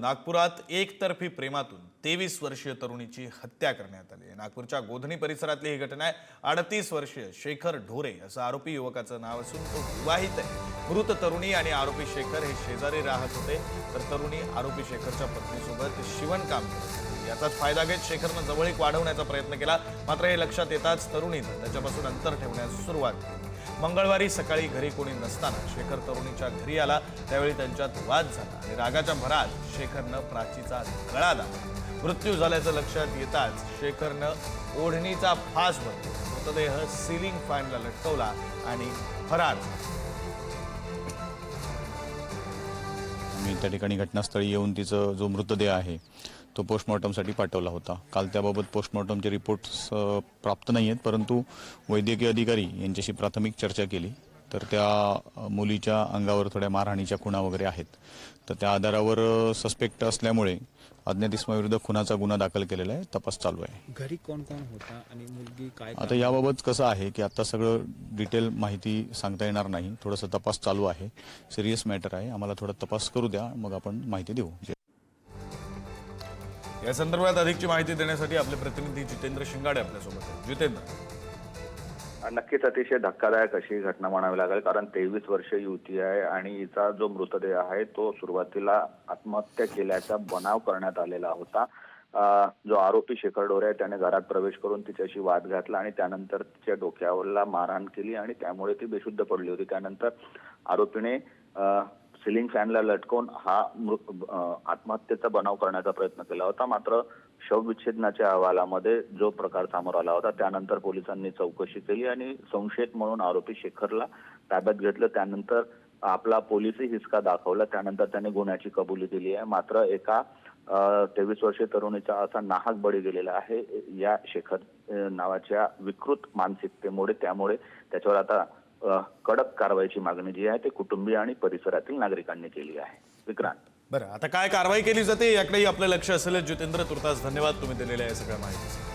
नागपुरात एकतर्फी प्रेमातून 23 वर्षीय तरुणीची हत्या करण्यात आली आहे। नागपूरच्या गोधनी परिसरातली ही घटना आहे। 38 वर्षीय शेखर ढोरे असं आरोपी युवकाचं नाव असून तो विवाहित आहे। मृत तरुणी आणि आरोपी शेखर हे शेजारी राहत होते, तर तरुणी आरोपी शेखरच्या पत्नीसोबत शिवणकाम करत होती। याचाच फायदा घेत शेखरनं जवळीक वाढवण्याचा प्रयत्न केला, मात्र हे लक्षात येताच तरुणीनं त्याच्यापासून अंतर ठेवण्यास सुरुवात केली। मंगळवारी सकाळी घरी कोणी नसताना शेखर तरुणीच्या घरी आला, त्यावेळी त्यांच्यात वाद झाला आणि रागाच्या भरात शेखरनं प्राचीचा गळा दाबला। मृत्यू झाल्याचं लक्षात येताच शेखरनं ओढणीचा फास भरला, मृतदेह सिलिंग फॅनला लटकवला आणि फरार झाला। मी त्या ठिकाणी घटनास्थळी येऊन तिचा जो मृतदेह आहे तो पोस्टमॉर्टमसाठी पाठवला होता। काल त्याबाबत पोस्टमॉर्टमचे रिपोर्ट्स प्राप्त नाही आहेत, परंतु वैद्यकीय अधिकारी यांच्याशी प्राथमिक चर्चा केली तर त्या मुलीच्या अंगावर थोड्या मारहाणीच्या खुणा वगैरे आहेत, तर त्या आधारावर सस्पेक्ट असल्यामुळे अज्ञात इसमाविरुद्ध खुनाचा गुन्हा दाखल केलेला आहे। तपास चालू आहे। घरी कोण कोण होता आणि मुलगी काय? आता याबाबत कसं आहे की आता सगळं डिटेल माहिती सांगता येणार नाही, थोडासा तपास चालू आहे। सिरियस मॅटर आहे, आम्हाला थोडा तपास करू द्या, मग आपण माहिती देऊ। या संदर्भात अधिकची माहिती देण्यासाठी आपले प्रतिनिधी जितेंद्र शिंगाडे आपल्यासोबत आहेत। जितेंद्र, नक्कीच अतिशय धक्कादायक अशी घटना म्हणावी लागेल, कारण 23 वर्षीय युवती आहे आणि हिचा जो मृतदेह आहे तो सुरुवातीला आत्महत्या केल्याचा बनाव करण्यात आलेला होता। जो आरोपी शेखर ढोरे आहे त्याने घरात प्रवेश करून तिच्याशी वाद घातला आणि त्यानंतर तिच्या डोक्यावरला मारहाण केली आणि त्यामुळे ती बेशुद्ध पडली होती। त्यानंतर आरोपीने सिलिंग फॅनला लटकवून हा आत्महत्येचा बनाव करण्याचा प्रयत्न केला होता, मात्र शवविच्छेदनाच्या अहवालामध्ये जो प्रकार समोर आला होता त्यानंतर पोलिसांनी चौकशी केली आणि संशयित म्हणून आरोपी शेखरला ताब्यात घेतलं। त्यानंतर आपला पोलिसी हिसका दाखवला, त्यानंतर त्याने गुन्ह्याची कबुली दिली आहे। मात्र एका 23 वर्षीय तरुणीचा असा नाहक बळी गेलेला आहे या शेखर नावाच्या विकृत मानसिकतेमुळे। त्यामुळे त्याच्यावर आता कडक कारवाईची मागणी जी आहे ते कुटुंबीय आणि परिसरातील नागरिकांनी केली आहे। विक्रांत, बरं, आता काय कारवाई केली जाते याकडेही आपलं लक्ष असेल। जितेंद्र, तुर्तास धन्यवाद तुम्ही दिलेल्या या सगळ्या माहितीसाठी।